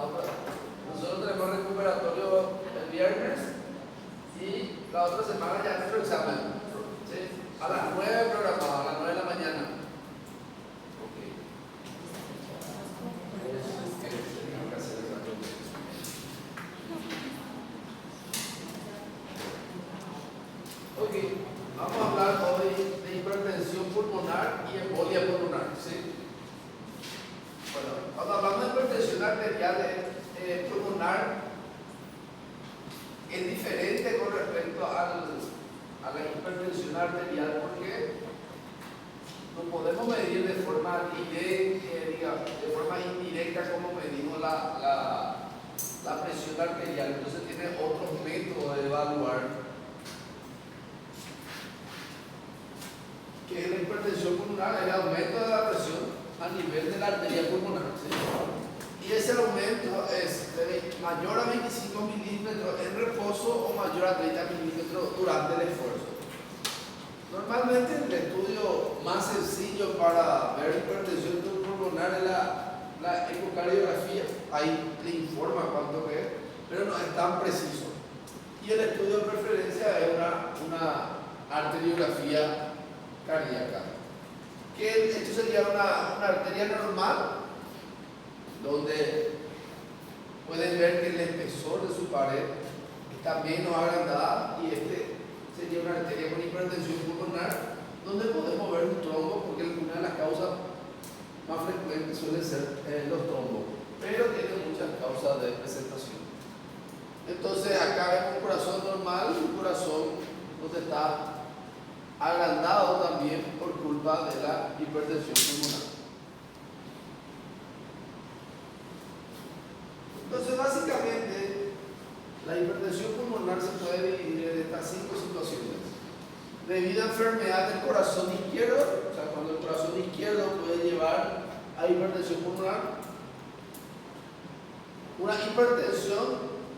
la otra. Nosotros tenemos recuperatorio el viernes y la otra semana ya nuestro examen. ¿Sí? A las 9 programado, a las 9 de la mañana. Ok, vamos a hablar hoy de hipertensión pulmonar y embolia pulmonar. ¿Sí? Bueno, cuando hablamos de hipertensión arterial pulmonar, es diferente con respecto a la hipertensión arterial porque no podemos medir de forma indirecta como medimos la presión arterial. Entonces tiene otros métodos de evaluar que la hipertensión pulmonar es el aumento de la presión a nivel de la arteria pulmonar. ¿Sí? Y ese aumento es mayor a 25 milímetros en reposo o mayor a 30 milímetros durante el esfuerzo. Normalmente el estudio más sencillo para ver hipertensión pulmonar es la ecocardiografía. Ahí le informa cuánto es, pero no es tan preciso. Y el estudio de preferencia es una arteriografía cardíaca. Que esto sería una arteria normal, donde pueden ver que el espesor de su pared está menos agrandada y sería una arteria con hipertensión pulmonar, donde podemos ver un trombo, porque una de las causas más frecuentes suelen ser los trombos, pero tiene muchas causas de presentación. Entonces acá vemos un corazón normal, un corazón donde está agrandado también por culpa de la hipertensión pulmonar. Entonces básicamente la hipertensión pulmonar se puede dividir en estas 5 situaciones. Debido a enfermedad del corazón izquierdo, o sea, cuando el corazón izquierdo puede llevar a hipertensión pulmonar, una hipertensión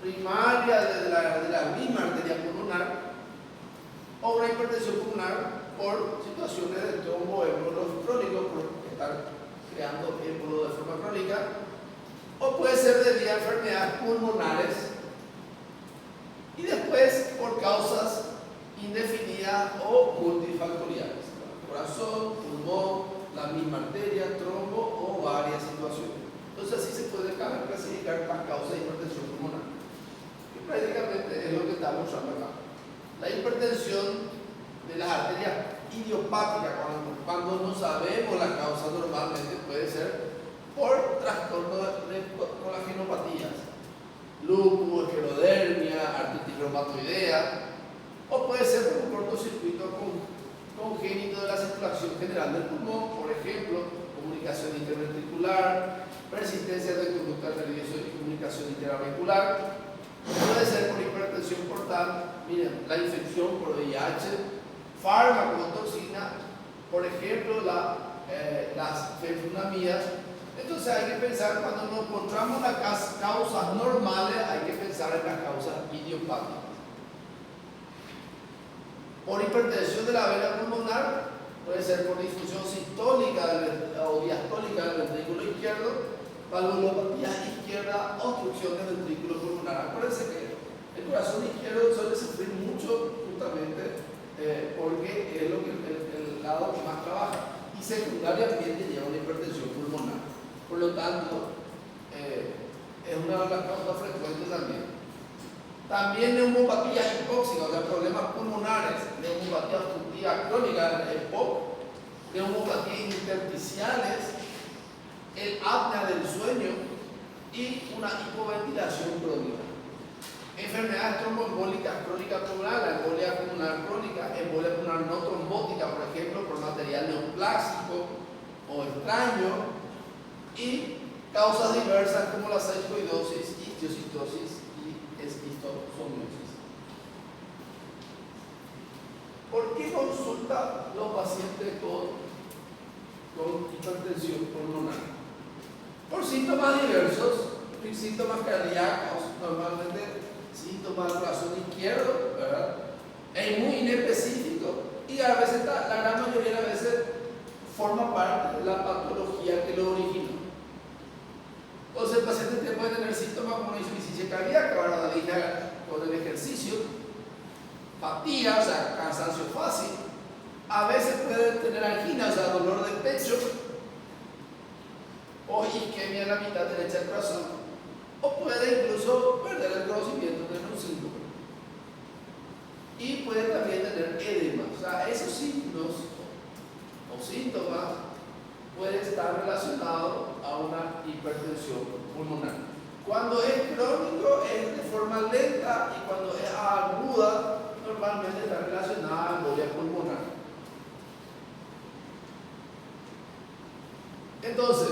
primaria de la misma arteria pulmonar, o una hipertensión pulmonar por situaciones de tromboembolos crónicos, por estar creando émbolos de forma crónica, o puede ser debido a enfermedades pulmonares y después por causas indefinidas o multifactoriales: corazón, pulmón, la misma arteria, trombo o varias situaciones. Entonces así se puede clasificar las causas de hipertensión pulmonar, y prácticamente es lo que estamos usando acá. La hipertensión de las arterias idiopáticas, cuando no sabemos la causa, normalmente puede ser por trastorno de colagenopatías, lupus, esclerodermia, artritis reumatoidea, o puede ser por un cortocircuito congénito de la circulación general del pulmón, por ejemplo, comunicación interventricular, persistencia de conducta nerviosa y comunicación interauricular. Puede ser por hipertensión portal, miren, la infección por VIH, fármaco o toxina, por ejemplo, las fenfluramías. Entonces hay que pensar, cuando nos encontramos las causas normales, hay que pensar en las causas idiopáticas. Por hipertensión de la vena pulmonar, puede ser por disfunción sistólica o diastólica del ventrículo izquierdo, valvulopatía izquierda, obstrucción del ventrículo pulmonar. Acuérdense que el corazón izquierdo suele sufrir mucho justamente porque es el lado que más trabaja, y secundariamente lleva una hipertensión pulmonar. Por lo tanto, es una de las causas frecuentes también. También neumopatías hipóxicas, o sea, problemas pulmonares, neumopatía obstructiva crónica, EPOC, neumopatías intersticiales, el apnea del sueño y una hipoventilación crónica. Enfermedades tromboembólicas crónicas pulmonares, la embolia pulmonar crónica, embolia pulmonar no trombótica, por ejemplo, por material neoplásico o extraño, y causas diversas como la sarcoidosis, histiocytosis y esquistosomiasis. ¿Por qué consultan los pacientes con hipertensión pulmonar? Por síntomas diversos, síntomas cardíacos, normalmente síntomas del corazón izquierdo, ¿verdad? Es muy inespecífico y a veces, la gran mayoría de las veces, forma parte de la patología que lo originó. Entonces el paciente puede tener tener síntomas como una insuficiencia cardíaca, ¿verdad? La línea con el ejercicio, fatiga, o sea, cansancio fácil. A veces puede tener angina, o sea, dolor de pecho, o isquemia en la mitad derecha del corazón, o puede incluso perder el conocimiento, tener un síndrome. Y puede también tener edema, o sea, esos signos o síntomas pueden estar relacionados a una hipertensión pulmonar. Cuando es crónico es de forma lenta y cuando es aguda normalmente está relacionada a embolia pulmonar. Entonces,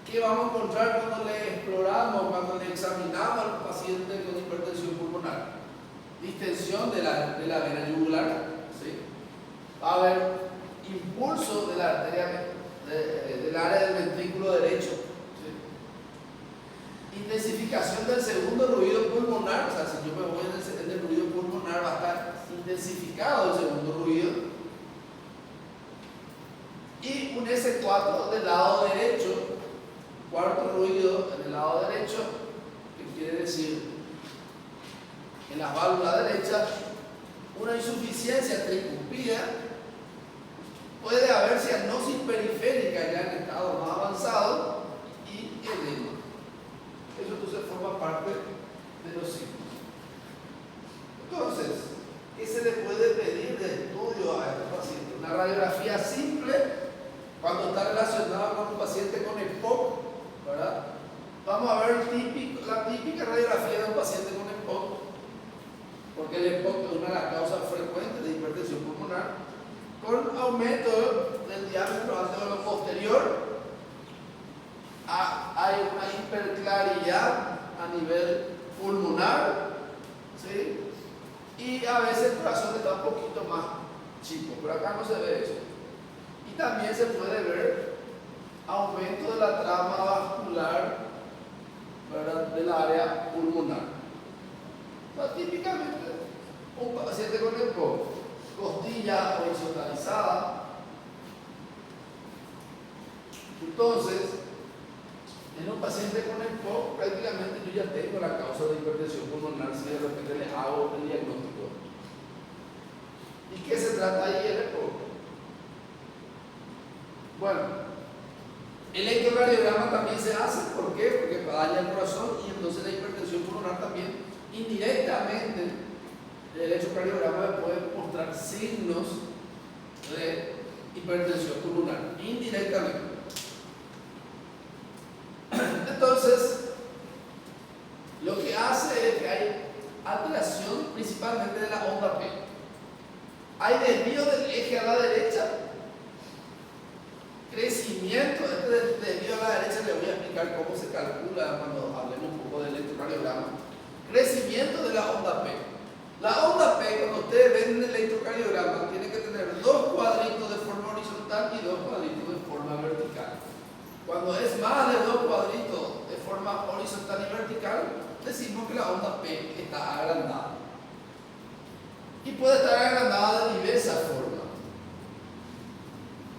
¿qué vamos a encontrar cuando le exploramos, cuando le examinamos al paciente con hipertensión pulmonar? Distensión de la vena yugular, ¿sí? Va a haber impulso de la arteria del área del ventrículo derecho, ¿sí? Intensificación del segundo ruido pulmonar, o sea, si yo me voy en el ruido pulmonar va a estar intensificado el segundo ruido. Y un S4 del lado derecho, cuarto ruido en el lado derecho, que quiere decir en las válvulas derechas, una insuficiencia tricúspida, puede haber cianosis periférica ya en estado más avanzado y edema. Eso entonces forma parte de los signos. Entonces, ¿qué se le puede pedir de estudio a estos pacientes? Una radiografía simple cuando está relacionada con un paciente con EPOC, ¿verdad? Vamos a ver la típica radiografía de un paciente con EPOC, porque el EPOC es una de las causas frecuentes de hipertensión pulmonar, con aumento del diámetro alveolo posterior. Hay una hiperclaridad a nivel pulmonar, ¿sí? Y a veces el corazón está un poquito más chico, pero acá no se ve eso. Y también se puede ver aumento de la trama vascular, ¿verdad?, del área pulmonar. Típicamente, un paciente con EPOC, costilla horizontalizada. Entonces, en un paciente con EPOC, prácticamente yo ya tengo la causa de hipertensión pulmonar si de repente le hago el diagnóstico. ¿Y qué se trata ahí el EPOC? Bueno, el electrocardiograma también se hace. ¿Por qué? Porque daña el corazón y entonces la hipertensión pulmonar también indirectamente el electrocardiograma puede mostrar signos de hipertensión pulmonar, indirectamente. Entonces, lo que hace es que hay alteración principalmente de la onda P. Hay desvío del eje a la derecha, crecimiento. Este desvío a la derecha le voy a explicar cómo se calcula cuando hablemos un poco del electrocardiograma. Crecimiento de la onda P. La onda P, cuando ustedes ven el electrocardiograma, tiene que tener dos cuadritos de forma horizontal y dos cuadritos de forma vertical. Cuando es más de dos cuadritos de forma horizontal y vertical, decimos que la onda P está agrandada. Y puede estar agrandada de diversas formas.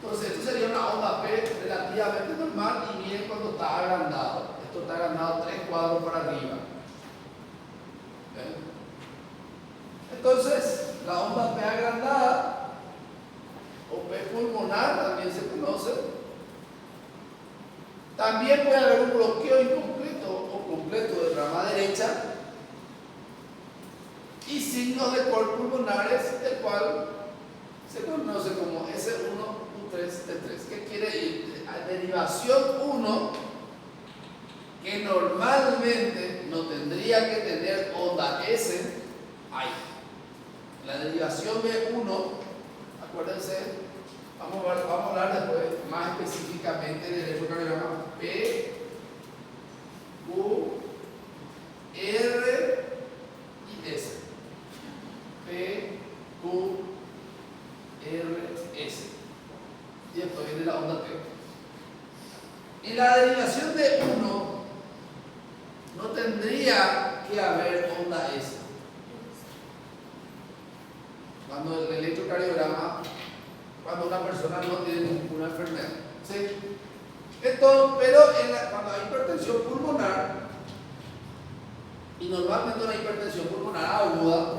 Entonces, esto sería una onda P relativamente normal y miren cuando está agrandado. Esto está agrandado 3 cuadros para arriba. ¿Ven? Entonces, la onda P agrandada, o P pulmonar también se conoce. También puede haber un bloqueo incompleto o completo de rama derecha y signos de cor pulmonares, el cual se conoce como S1, U3, T3. ¿Qué quiere decir? Derivación 1, que normalmente no tendría que tener onda S, hay. La derivación B1, acuérdense, vamos a hablar después más específicamente del electrocardiograma P, Q, R y S. P, Q, R, S. Y esto viene de la onda P. En la derivación de 1 no tendría que haber onda S. Cuando el electrocardiograma, cuando una persona no tiene ninguna enfermedad, ¿sí? Entonces, pero cuando hay hipertensión pulmonar, y normalmente una hipertensión pulmonar aguda,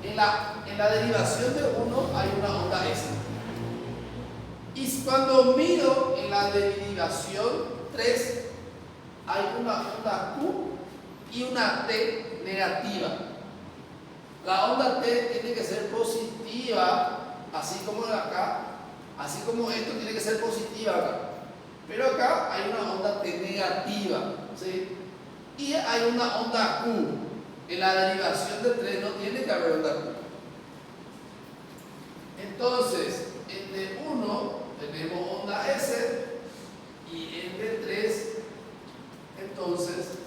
en la derivación de 1 hay una onda S. Y cuando mido en la derivación 3, hay una onda Q y una T negativa. La onda T tiene que ser positiva, así como acá, así como esto tiene que ser positiva acá. Pero acá hay una onda T negativa, ¿sí? Y hay una onda Q. En la derivación de 3 no tiene que haber onda Q. Entonces, en D1 tenemos onda S y en D3, entonces,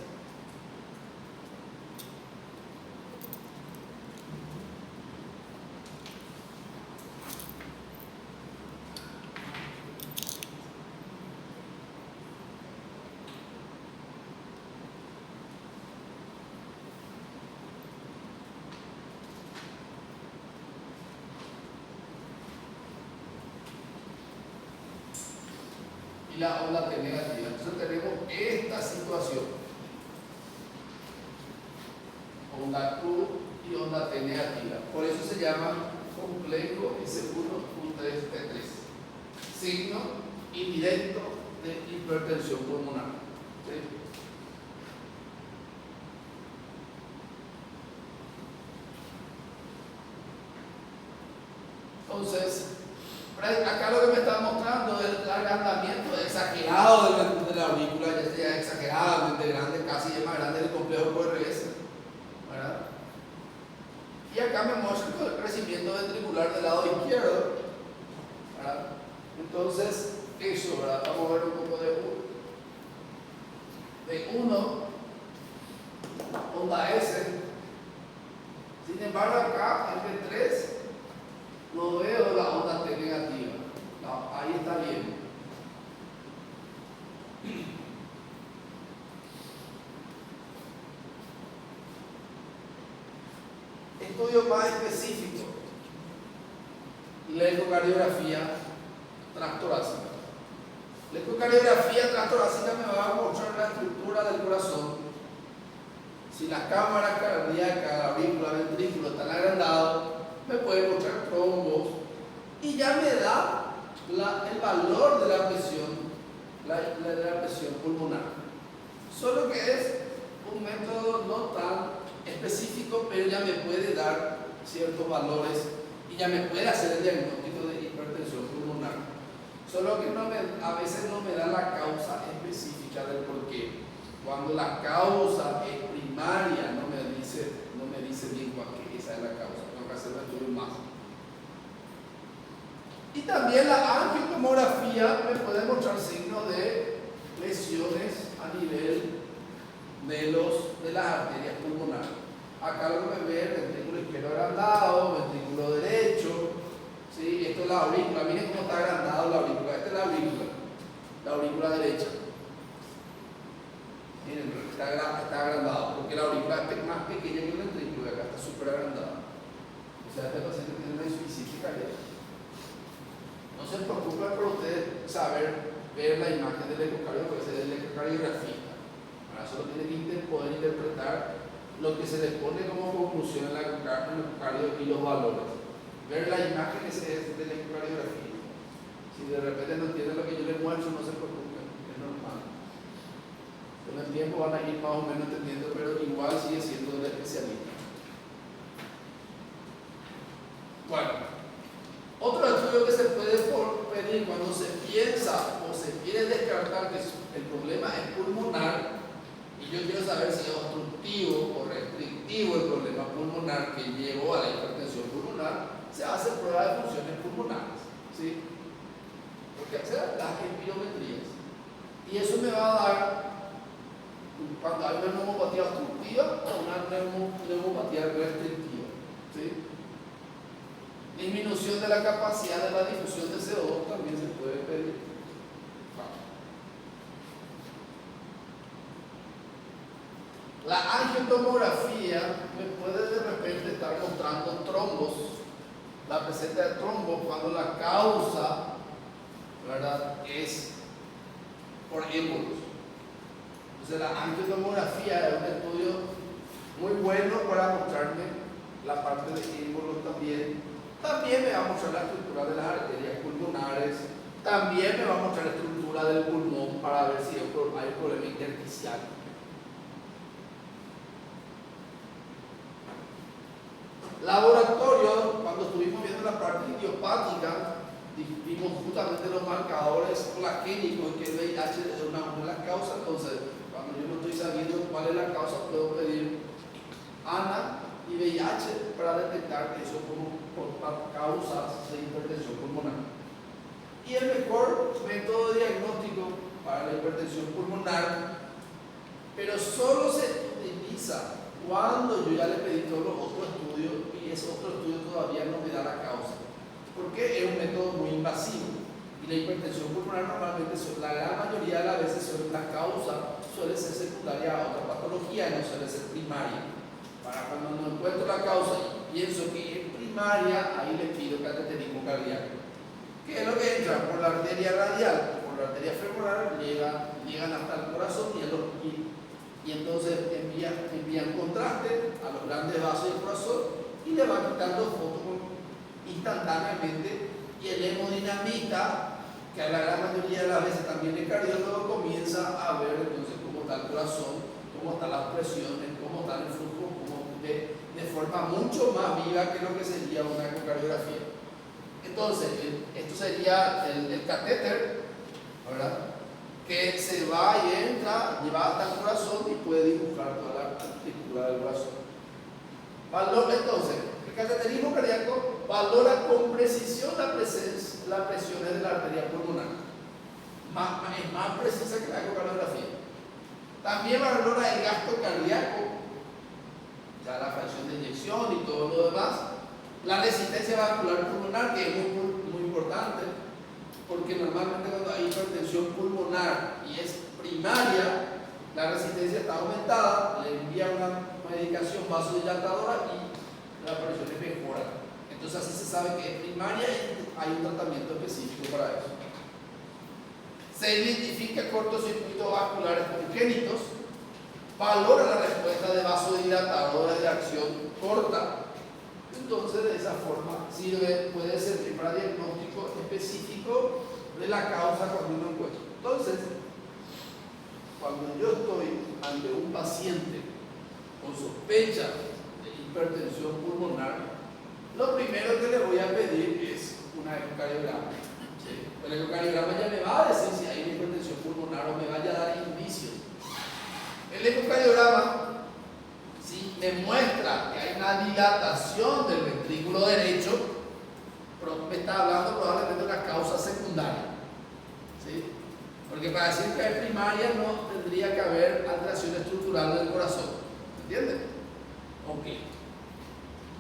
y la onda T negativa. Entonces tenemos esta situación. Onda Q y onda T negativa. Por eso se llama complejo S1, Q3, T3. Signo indirecto de hipertensión pulmonar. ¿Sí? Entonces, acá lo que me está mostrando es el agrandamiento exagerado de la aurícula, ya sea exageradamente grande, casi es más grande del complejo QRS, ¿verdad? Y acá me muestra el crecimiento ventricular del lado izquierdo, ¿verdad? Entonces, eso, ¿verdad? Vamos a ver un poco de 1, onda S. Sin embargo, acá en B3 no veo la onda T negativa. No, ahí está bien. Estudio más específico. La ecocardiografía transtorácica. La ecocardiografía transtorácica me va a mostrar la estructura del corazón. Si las cámaras cardíacas, la aurícula, el ventrículo están agrandados, me puede mostrar trombos y ya me da el valor de la presión, la presión pulmonar. Solo que es un método no tan específico, pero ya me puede dar ciertos valores y ya me puede hacer el diagnóstico de hipertensión pulmonar. Solo que a veces no me da la causa específica del por qué. Cuando la causa es primaria, no me dice bien cuál que esa es la causa. Tengo que hacer un estudio más. Y también la angiotomografía me puede mostrar signos de lesiones a nivel de las arterias pulmonares. Acá lo que me ve el ventrículo izquierdo agrandado, ventrículo derecho, ¿sí? Esto es la aurícula, miren cómo está agrandado la aurícula. Esta es la aurícula derecha. Miren, está agrandado, porque la aurícula es más pequeña que el ventrículo y acá está súper agrandado. O sea, este paciente tiene una insuficiencia cardíaca. No se preocupen por ustedes ver la imagen del ecocardio, porque es el ecocardiografista. Ahora solo tiene que poder interpretar lo que se les pone como conclusión en el ecocardio y los valores. Ver la imagen es del ecocardiografía. Si de repente no entienden lo que yo les muestro, no se preocupen, es normal. Con el tiempo van a ir más o menos entendiendo, pero igual sigue siendo el especialista. Bueno, otro estudio que se puede pedir cuando se piensa o se quiere descartar que el problema es pulmonar, y yo quiero saber si es obstructivo o restrictivo el problema pulmonar que llevó a la hipertensión pulmonar, se hace prueba de funciones pulmonares, ¿sí? Porque se dan las espirometrías. Y eso me va a dar cuando hay una neumopatía obstructiva o una neumopatía restrictiva, ¿sí? Disminución de la capacidad de la difusión de CO2 también se puede pedir. La angiotomografía me puede de repente estar mostrando trombos, la presencia de trombos cuando la causa, ¿verdad?, es por émbolos. Entonces la angiotomografía es un estudio muy bueno para mostrarme la parte de émbolos también. También me va a mostrar la estructura de las arterias pulmonares. También me va a mostrar la estructura del pulmón para ver si hay problema intersticial. Laboratorio, cuando estuvimos viendo la parte idiopática, vimos justamente los marcadores plaquénicos que el VIH es una de las causas. Entonces, cuando yo no estoy sabiendo cuál es la causa, puedo pedir ANA y VIH para detectar eso como causas de hipertensión pulmonar. Y el mejor método de diagnóstico para la hipertensión pulmonar, pero solo se utiliza cuando yo ya le pedí todos los otros estudios y ese otro estudio todavía no me da la causa, porque es un método muy invasivo. Y la hipertensión pulmonar normalmente, la gran mayoría de las veces, la causa suele ser secundaria a otra patología, no suele ser primaria. Para cuando no encuentro la causa y pienso que es primaria, ahí le pido cateterismo cardíaco. ¿Qué es lo que entra? Por la arteria radial, por la arteria femoral, llegan hasta el corazón y entonces envían contraste a los grandes vasos del corazón y le van quitando fotos instantáneamente. Y el hemodinamista, que a la gran mayoría de las veces también el cardiólogo, comienza a ver entonces cómo está el corazón, cómo están las presiones, cómo está el flujo, de forma mucho más viva que lo que sería una ecocardiografía. Entonces, esto sería el catéter, ¿verdad?, que se va y entra, lleva hasta el corazón y puede dibujar toda la articulatura del corazón. Entonces, el cateterismo cardíaco valora con precisión las presiones de la arteria pulmonar. Es más precisa que la ecocardiografía. También valora el gasto cardíaco, ya la fracción de inyección y todo lo demás. La resistencia vascular pulmonar, que es muy importante, porque normalmente cuando hay hipertensión pulmonar y es primaria, la resistencia está aumentada, le envía una medicación vasodilatadora y la presión mejora. Entonces así se sabe que es primaria y hay un tratamiento específico para eso. Se identifica cortocircuitos vasculares congénitos, valora la respuesta de vasodilatadores de acción corta. Entonces, de esa forma puede servir para diagnóstico específico de la causa cuando uno encuentra. Entonces, cuando yo estoy ante un paciente con sospecha de hipertensión pulmonar, lo primero que le voy a pedir es una ecocardiograma. ¿Sí? El ecocardiograma ya me va a decir si hay una hipertensión pulmonar o me vaya a dar indicios. El ecocardiograma, si me muestra que hay una dilatación del ventrículo derecho, pero me está hablando probablemente de una causa secundaria. ¿Sí? Porque para decir que es primaria no tendría que haber alteración estructural del corazón. ¿Entienden? Ok.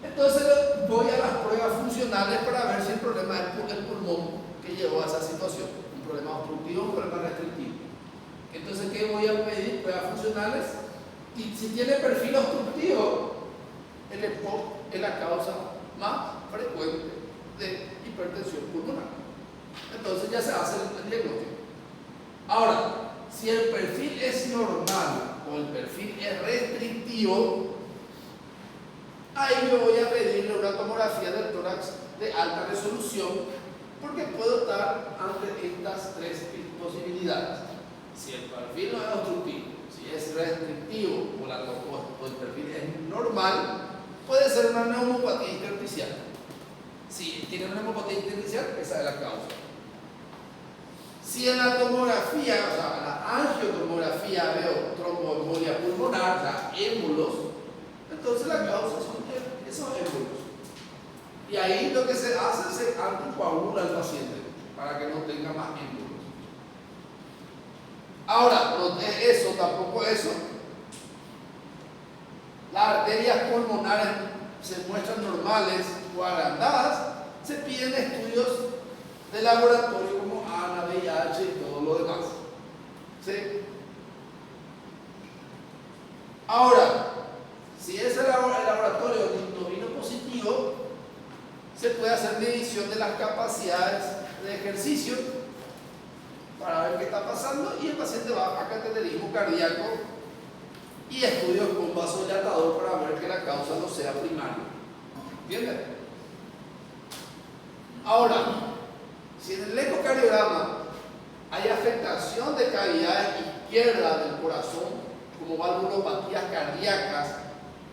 Entonces voy a las pruebas funcionales para ver si el problema es el pulmón que llevó a esa situación. Un problema obstructivo, un problema restrictivo. Entonces, ¿qué voy a pedir? Pruebas funcionales. Y si tiene perfil obstructivo, el EPOC es la causa más frecuente de hipertensión pulmonar. Entonces ya se hace el diagnóstico. Ahora, si el perfil es normal o el perfil es restrictivo, ahí yo voy a pedirle una tomografía del tórax de alta resolución, porque puedo estar ante estas tres posibilidades. Si el perfil no es obstructivo, si es restrictivo o el perfil es normal, puede ser una neumopatía intersticial. Si tiene una neumopatía intersticial, esa es la causa. Si en la tomografía, o sea, en la angiotomografía veo tromboembolia pulmonar, o sea, émbolos, entonces la causa son esos émbolos. Y ahí lo que se hace es se anticoagula al paciente para que no tenga más émbolos. Ahora, no es eso, tampoco eso. Las arterias pulmonares se muestran normales o agrandadas, se piden estudios de laboratorio como ANA, VIH y todo lo demás. ¿Sí? Ahora, si es el laboratorio no vino positivo, se puede hacer medición de las capacidades de ejercicio para ver qué está pasando y el paciente va a cateterismo cardíaco y estudios con vasodilatador para ver que la causa no sea primaria. ¿Entiendes? Ahora, si en el ecocardiograma hay afectación de cavidades izquierdas del corazón, como valvulopatías cardíacas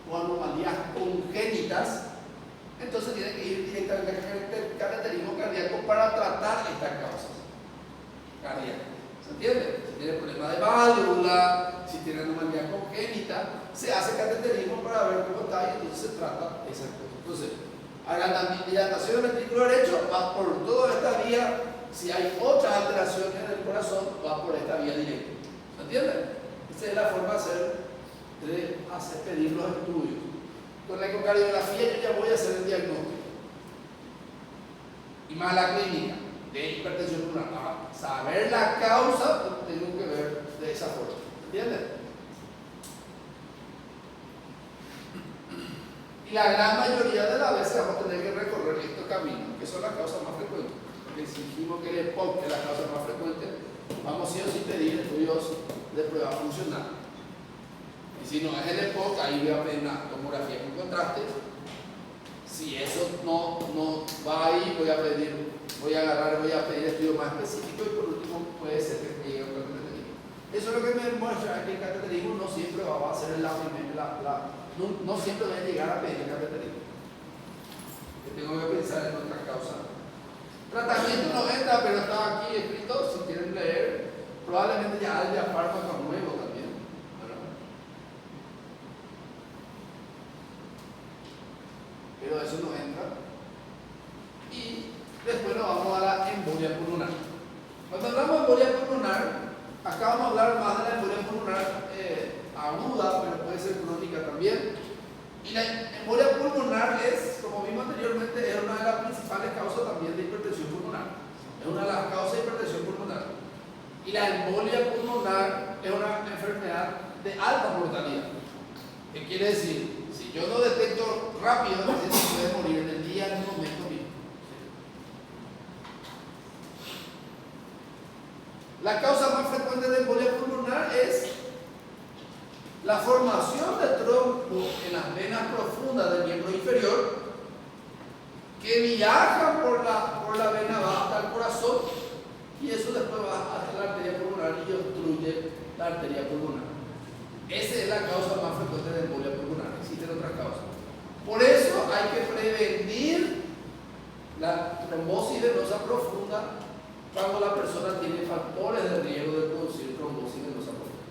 o anomalías congénitas, entonces tiene que ir directamente al cateterismo cardíaco para tratar estas causas cardíacas. ¿Se entiende? Si tiene problema de válvula, si tiene anomalía congénita, se hace cateterismo para ver cómo está y entonces se trata esas cosas. Entonces, hagan la dilatación del ventrículo derecho, va por toda esta vía. Si hay otras alteraciones en el corazón, va por esta vía directa. ¿Se entiende? Esa es la forma de hacer pedir los estudios. Con la ecocardiografía yo ya voy a hacer el diagnóstico. Y más la clínica de hipertensión pulmonar. Ahora, saber la causa, tengo que ver de esa forma. ¿Entiendes? Y la gran mayoría de las veces vamos a tener que recorrer estos caminos, que son las causas más frecuentes. Porque si dijimos que el EPOC es la causa más frecuente, vamos sí o sí pedir estudios de prueba funcional. Y si no es el EPOC, ahí voy a pedir una tomografía con contraste. Si eso no va ahí, voy a pedir estudios más específicos y por último puede ser que llegue a un cateterismo. Eso es lo que me demuestra que el cateterismo no siempre va a ser no siempre voy a llegar a pedir el cateterismo. Tengo que pensar en otra causa. Tratamiento no entra, pero está aquí escrito, si quieren leer, probablemente ya haya fármaco nuevo también, ¿verdad? Pero eso no entra. Y después nos vamos a la embolia pulmonar. Cuando hablamos de embolia pulmonar, acá vamos a hablar más de la embolia pulmonar aguda, pero puede ser crónica también. Y la embolia pulmonar es, como vimos anteriormente, es una de las principales causas también de hipertensión pulmonar. Es una de las causas de hipertensión pulmonar. Y la embolia pulmonar es una enfermedad de alta mortalidad. ¿Qué quiere decir? Si yo no detecto rápido, el paciente puede morir en el día, en el momento mismo. La causa más frecuente de embolia pulmonar es la formación de trombos en las venas profundas del miembro inferior que viajan por la vena baja hasta el corazón y eso después va hasta la arteria pulmonar y obstruye la arteria pulmonar. Esa es la causa más frecuente de embolia pulmonar. Existen otras causas. Por eso hay que prevenir la trombosis venosa profunda cuando la persona tiene factores de riesgo de producir trombosis venosa profunda.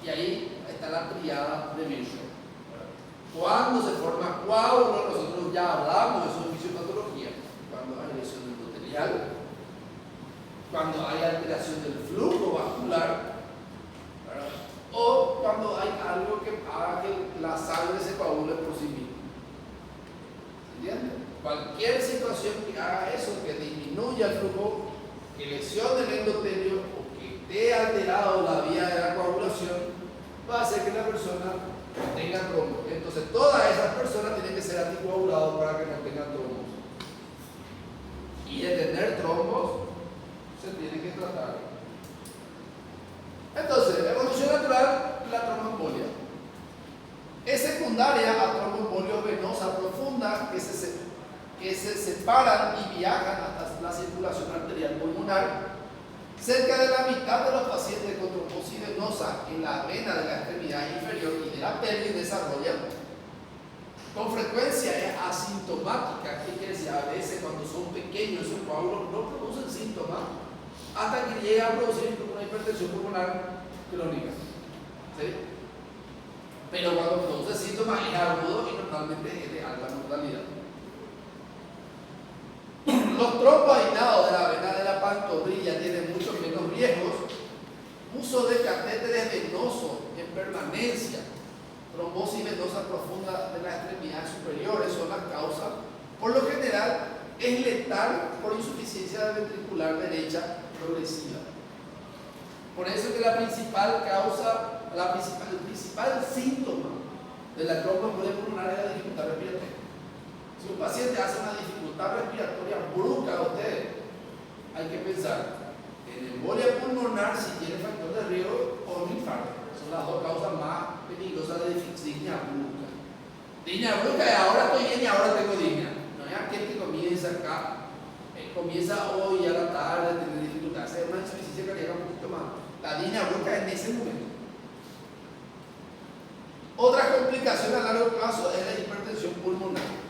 Y ahí está la triada de Virchow. Cuando se forma coágulo, nosotros ya hablamos de su fisiopatología. Cuando hay lesión endotelial, cuando hay alteración del flujo vascular, ¿verdad? O cuando hay algo que haga que la sangre se coagule por sí misma. ¿Entiendes? Cualquier situación que haga eso, que disminuya el flujo, que lesione el endotelio o que esté alterado la vía de la coagulación, va a hacer que la persona tenga trombos. Entonces, todas esas personas tienen que ser anticoagulados para que no tengan trombos. Y de tener trombos, se tiene que tratar. Entonces, evolución natural, la tromboembolia. Es secundaria a tromboembolia venosa profunda que se separan y viajan hasta la circulación arterial pulmonar. Cerca de la mitad de los pacientes con trombosis venosa en la vena de la extremidad inferior y de la pelvis desarrollan. Con frecuencia es asintomática, que quiere decir, a veces cuando son pequeños esos coágulos no producen síntomas hasta que llega a producir una hipertensión pulmonar crónica. ¿Sí? Pero cuando produce síntomas es agudo y normalmente es de alta mortalidad. Los trombos aislados de la vena de la pantorrilla tienen mucho menos riesgos. Uso de catéteres venosos en permanencia, trombosis venosa profunda de las extremidades superiores son las causas. Por lo general es letal por insuficiencia ventricular derecha progresiva. Por eso que el principal síntoma de la tromboembolia pulmonar es la dificultad respiratoria. Si un paciente hace una dificultad respiratoria brusca a ustedes, hay que pensar, en embolia pulmonar, si tiene factor de riesgo o un infarto. Son las dos causas más peligrosas de disnea brusca. Disnea brusca es ahora estoy bien y ahora tengo disnea. No es aquel que comienza acá, comienza hoy a la tarde a tener dificultades. Es una insuficiencia cardíaca un poquito más. La disnea brusca en ese momento. Otra complicación a largo plazo es la hipertensión pulmonar.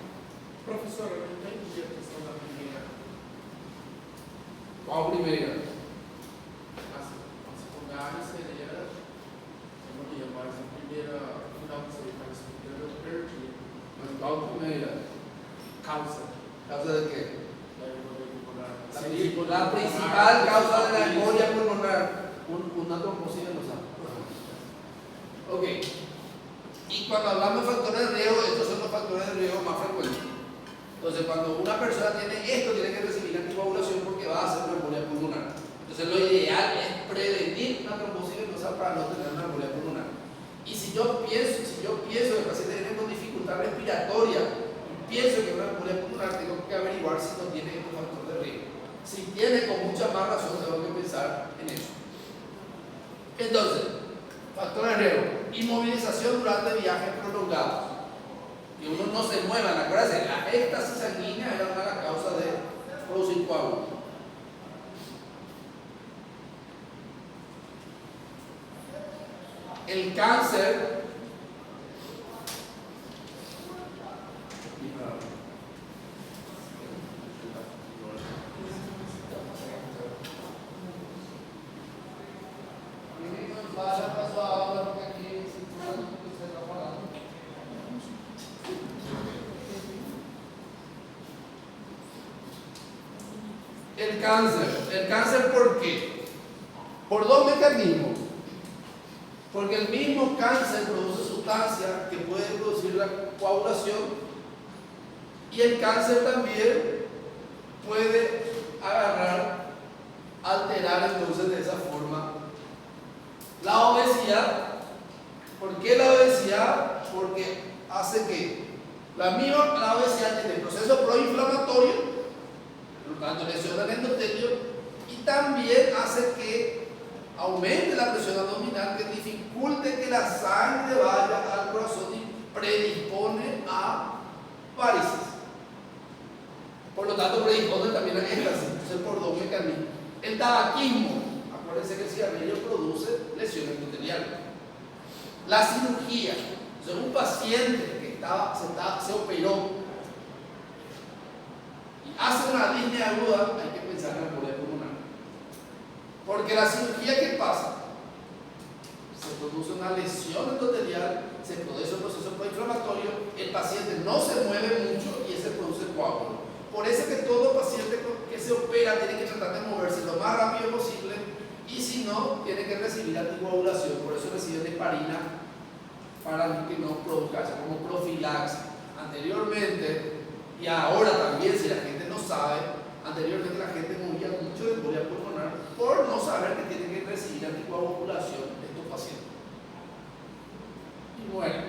Profesor, ¿no hay inyección la primera? ¿Cuál primera? A secundária seria, como que mais a primeira, final que seria mais a primeira, eu perdi. ¿Cuál primera? Causa ¿Causa de qué? da embolia pulmonar. La principal causa de la embolia pulmonar, una trombosis venosa. Ok. Y cuando hablamos de factores de riesgo, estos son los factores de riesgo más frecuentes. Entonces, cuando una persona tiene esto, tiene que recibir anticoagulación porque va a hacer una embolia pulmonar. Entonces, lo ideal es prevenir una trombosis venosa para no tener una embolia pulmonar. Y si yo pienso que el paciente viene con dificultad respiratoria y pienso que es una embolia pulmonar, tengo que averiguar si no tiene estos factores de riesgo. Si tiene, con mucha más razón, tengo que pensar en eso. Entonces, factores de riesgo: inmovilización durante viajes prolongados. Que uno no se mueva, acuérdense, la éxtasis sanguínea era una de las causas de producir coágulos. El cáncer. El cáncer, ¿por qué? Por dos mecanismos. Porque el mismo cáncer produce sustancias que pueden producir la coagulación, y el cáncer también puede alterar entonces de esa forma la obesidad. ¿Por qué la obesidad? Porque hace que la obesidad tiene proceso proinflamatorio, por lo tanto lesiona el endotelio, y también hace que aumente la presión abdominal, que dificulte que la sangre vaya al corazón y predispone a varices. Por lo tanto, predispone también a éxtasis. Entonces, por dos mecanismos. El tabaquismo, acuérdense que el cigarrillo produce lesiones endoteliales. La cirugía, o sea, un paciente que se operó y hace una disnea aguda, hay que pensar en la embolia pulmonar. Porque la cirugía, ¿qué pasa? Se produce una lesión endotelial, se produce un proceso proinflamatorio, el paciente no se mueve mucho y se produce coágulo. Por eso que todo paciente que se opera tiene que tratar de moverse lo más rápido posible, y si no, tiene que recibir anticoagulación. Por eso reciben heparina para que no produzca, como profilaxis. Anteriormente, y ahora también, si la gente no sabe, anteriormente la gente moría mucho de embolia pulmonar por no saber que tienen que recibir anticoagulación de estos pacientes. Y bueno,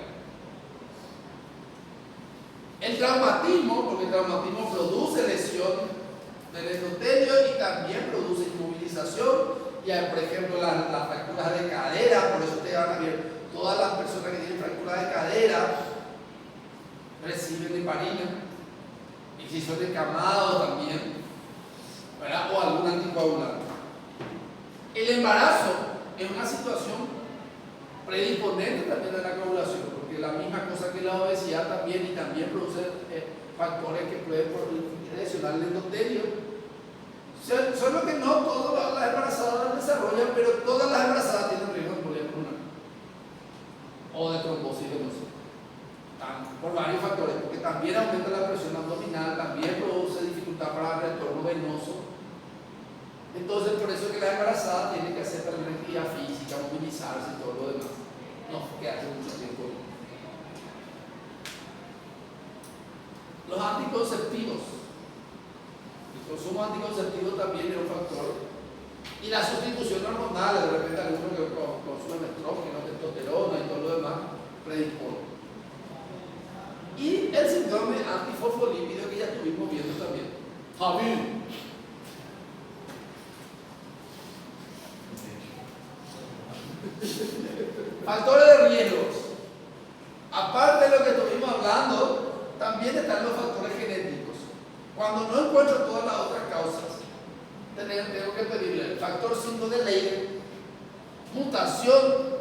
el traumatismo, porque el traumatismo produce lesión del endotelio y también produce inmovilización. Y hay, por ejemplo, las fracturas de cadera, por eso ustedes van a ver, todas las personas que tienen fracturas de cadera reciben heparina, y si son encamados también, ¿verdad? O algún anticoagulante. El embarazo es una situación predisponente también a la coagulación, porque la misma cosa que la obesidad también, y también produce factores que pueden lesionar el endotelio. Solo que no todas las embarazadas desarrollan, pero todas las embarazadas tienen riesgo de embolia pulmonar o de trombosis venosa, por varios factores, porque también aumenta la presión abdominal, también produce dificultad para el retorno venoso. Entonces, por eso que la embarazada tiene que hacer también actividad física, movilizarse y todo lo demás. No, quedarse mucho tiempo. Los anticonceptivos. El consumo anticonceptivo también es un factor. Y la sustitución hormonal, de repente algunos que consumen estrógeno, testosterona y todo lo demás, predispone. Y el síndrome antifosfolípido que ya estuvimos viendo también. Javier. Factores de riesgos. Aparte de lo que estuvimos hablando, también están los factores genéticos. Cuando no encuentro todas las otras causas, tengo que pedirle el factor 5 de Leiden, mutación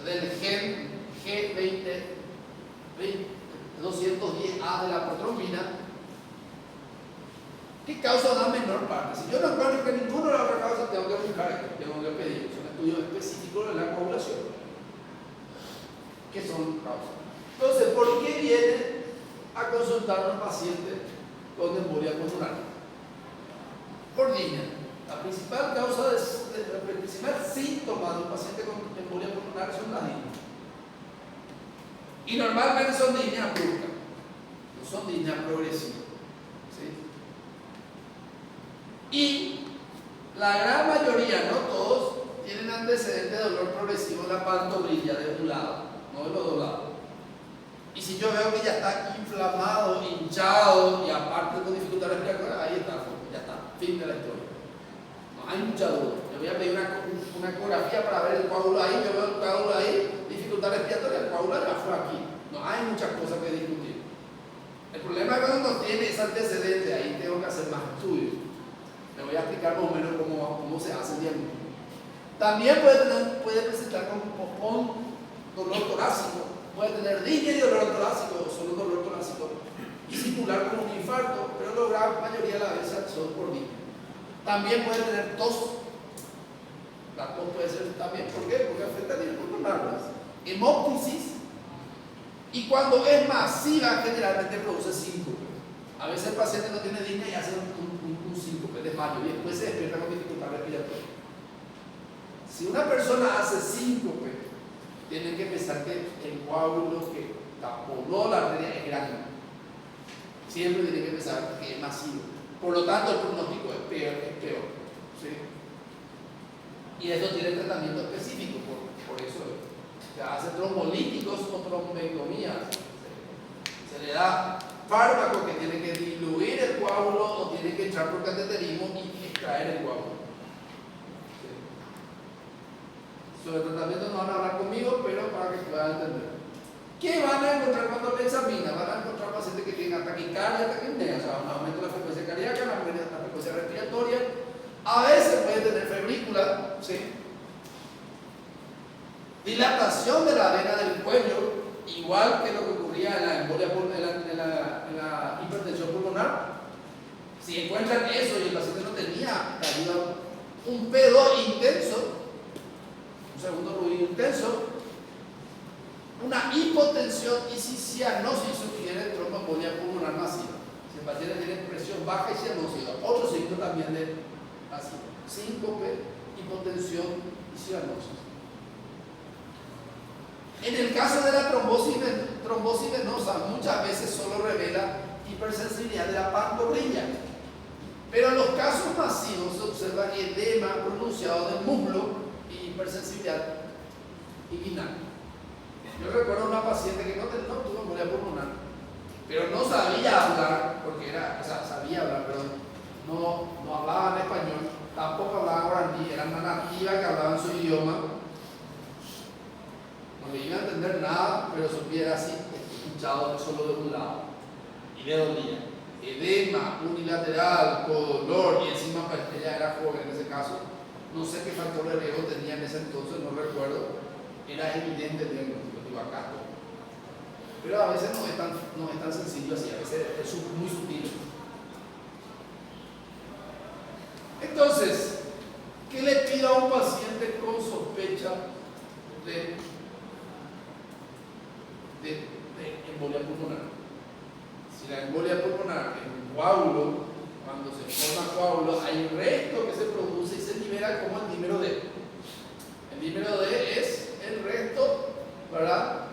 del gen G210A de la protrombina, que causa una menor parte. Si yo no encuentro que ninguna de las otras causas, tengo que buscar, tengo que pedir un estudio específico de la coagulación. ¿Qué son causas? Entonces, ¿por qué viene a consultar a un paciente con embolia pulmonar? Por línea. La principal causa, el principal síntoma de un paciente con embolia pulmonar son las líneas. Y normalmente son líneas abruptas, no son líneas progresivas. ¿Sí? Y la gran mayoría, no todos, tienen antecedentes de dolor progresivo en la pantorrilla de un lado, no de los dos lados. Y si yo veo que ya está inflamado, hinchado y aparte con dificultad respiratoria, ahí está, ya está, fin de la historia. No hay mucha duda. Le voy a pedir una ecografía para ver el coágulo ahí, yo veo el coágulo ahí, dificultad respiratoria, el coágulo ya fue aquí. No hay muchas cosas que discutir. El problema es cuando no tiene ese antecedente, ahí tengo que hacer más estudios. Le voy a explicar más o menos cómo se hace el diagnóstico. También puede presentar con dolor torácico, puede tener disnea y dolor torácico, solo dolor torácico, y simular como un infarto, pero la gran mayoría de las veces son por disnea. También puede tener tos. La tos puede ser también, ¿por qué? Porque afecta a nivel pulmonar. Hemóptisis, y cuando es masiva generalmente produce síncope. A veces el paciente no tiene disnea y hace un síncope, desmayo, y después se despierta con dificultad respiratoria. Si una persona hace síncope, tienen que pensar que el coágulo que taponó la arteria es grande. Siempre tienen que pensar que es masivo. Por lo tanto, el pronóstico es peor. ¿Sí? Y esto tiene tratamiento específico, por eso se hace trombolíticos o trombectomías. Se le da fármaco que tiene que diluir el coágulo o tiene que entrar por cateterismo y extraer el coágulo. Sobre el tratamiento no van a hablar conmigo, pero para que puedan entender. ¿Qué van a encontrar cuando le examinan? Van a encontrar pacientes que tienen taquicardia, taquipnea, o sea, un aumento de la frecuencia cardíaca, la frecuencia respiratoria. A veces puede tener febrícula, ¿sí? Dilatación de la vena del cuello, igual que lo que ocurría en la embolia, en la hipertensión pulmonar. Si encuentran eso y el paciente no tenía ayuda, un P2 intenso, un segundo ruido intenso, una hipotensión y si cianosis sugiere tromboembolia pulmonar masiva. Si el paciente tiene presión baja y cianosis, otro signo también de masiva. Síncope, hipotensión y cianosis. En el caso de la trombosis venosa, muchas veces solo revela hipersensibilidad de la pantorrilla. Pero en los casos masivos se observa edema pronunciado del muslo y hipersensibilidad inguinal. Yo recuerdo una paciente que no tuvo embolia pulmonar, pero no sabía hablar, sabía hablar, pero no hablaba en español, tampoco hablaba guaraní, era una nativa que hablaba en su idioma. No le iba a entender nada, pero supiera así, hinchado solo de un lado, y le dolía. Edema unilateral, con dolor, y encima ella era joven en ese caso. No sé qué factor de riesgo tenía en ese entonces, no recuerdo. Era evidente el diagnóstico, digo acá. Pero a veces no es tan sencillo así, a veces es muy sutil. Entonces, ¿qué le pido a un paciente con sospecha de embolia pulmonar? Si la embolia pulmonar es un coágulo, cuando se forma coágulo, hay un resto que se produce y se libera como el dímero D. El dímero D es el resto, ¿verdad?,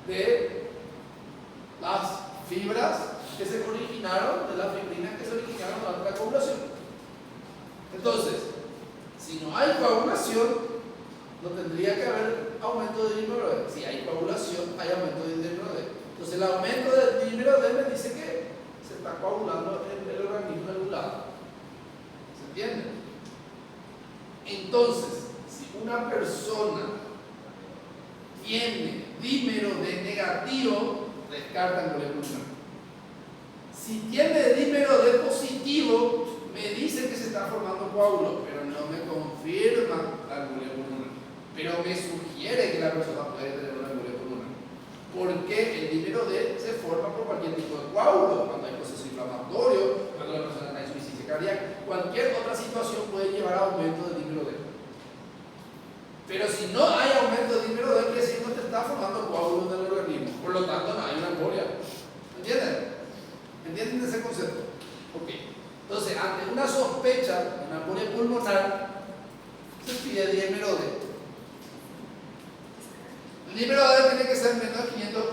de las fibras que se originaron, de las fibrinas que se originaron durante la coagulación. Entonces, si no hay coagulación, no tendría que haber aumento de dímero D. Si hay coagulación, hay aumento de dímero D. Entonces, el aumento del dímero D me dice que se está coagulando el organismo en un lado. ¿Se entiende? Entonces, si una persona tiene dímero D negativo, descarta embolia pulmonar. Si tiene dímero D positivo, me dice que se está formando coágulo, pero no me confirma la embolia pulmonar. Pero me sugiere que la persona puede tener una embolia pulmonar. Porque el dímero D se forma por cualquier tipo de coágulo, cuando hay proceso inflamatorio, cuando la persona está en insuficiencia cardíaca, cualquier otra situación puede llevar a aumento del dímero D. Pero si no hay aumento del dímero D, quiere decir que no te está formando coágulos en el organismo, por lo tanto no hay una embolia. ¿Entienden? ¿Entienden ese concepto? Ok. Entonces, ante una sospecha de una embolia pulmonar, se pide dímero D. El dímero D tiene que ser menos de 500.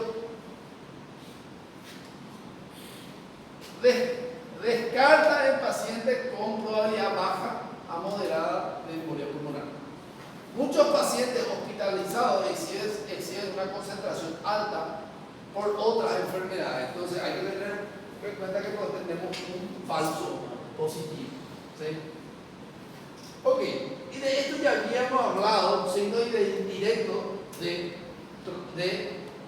Descarta en pacientes con probabilidad baja a moderada de embolia pulmonar. Muchos pacientes hospitalizados exhiben una concentración alta por otras enfermedades. Entonces hay que tener en cuenta que tenemos un falso positivo. ¿Sí? Ok, y de esto ya habíamos hablado, signo indirecto de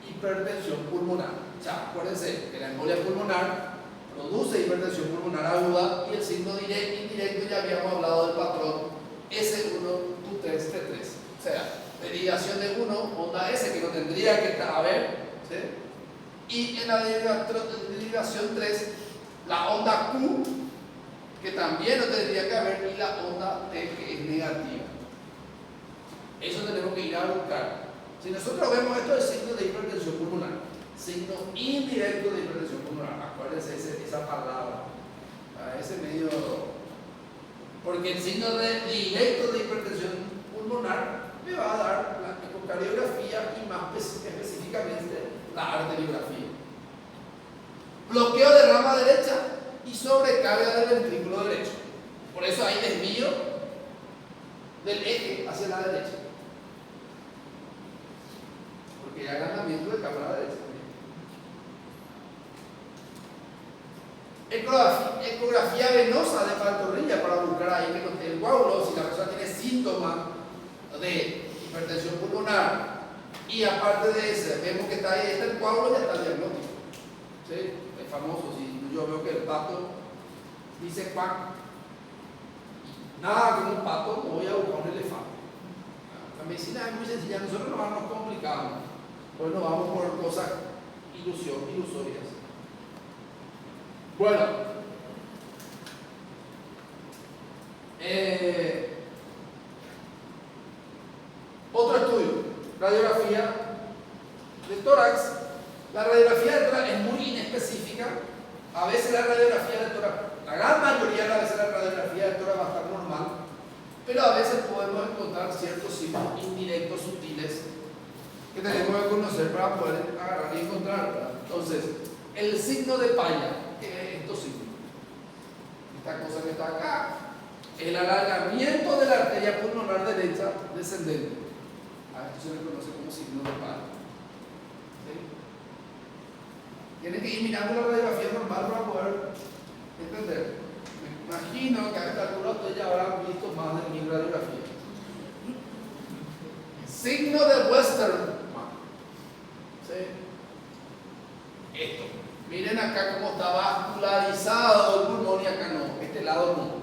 hipertensión pulmonar. O sea, acuérdense que la embolia pulmonar produce hipertensión pulmonar aguda y el signo indirecto ya habíamos hablado del patrón S1, Q3, T3. O sea, derivación de 1, onda S, que no tendría que haber, ¿sí? Y en la derivación 3, la onda Q, que también no tendría que haber, y la onda T, que es negativa. Eso tenemos que ir a buscar. Si nosotros vemos esto es signo de hipertensión pulmonar, signo indirecto de hipertensión pulmonar, acuérdense esa palabra, ese medio, porque el signo directo de hipertensión pulmonar me va a dar la ecocardiografía y más específicamente la arteriografía. Bloqueo de rama derecha y sobrecarga del ventrículo derecho. Por eso hay desvío del eje hacia la derecha. Porque hay agrandamiento de cámara derecha. Ecografía venosa de pantorrilla para buscar ahí que no esté el coágulo. Si la persona tiene síntomas de hipertensión pulmonar y aparte de eso vemos que está ahí, está el coágulo, ya está el diagnóstico. ¿Sí? Es famoso. Si yo veo que el pato dice cuac, nada como un pato, me voy a buscar un elefante. La medicina es muy sencilla, nosotros no vamos complicados, pues no vamos por cosas ilusorias. Bueno, otro estudio, radiografía de tórax. La radiografía de tórax es muy inespecífica. A veces la radiografía de tórax, la gran mayoría de las veces la radiografía de tórax va a estar normal, pero a veces podemos encontrar ciertos signos indirectos sutiles que tenemos que conocer para poder agarrar y encontrar. Entonces, el signo de Paya, ¿qué es estos signos? Esta cosa que está acá, el alargamiento de la arteria pulmonar derecha descendente. A esto se le conoce como signo de Paya. ¿Sí? Tienen que ir mirando la radiografía normal para poder entender. Me imagino que a esta altura ustedes ya habrán visto más de 1000 radiografías. Signo de Westermann. ¿Sí? Esto. Miren acá cómo está vascularizado el pulmón y acá no. Este lado no.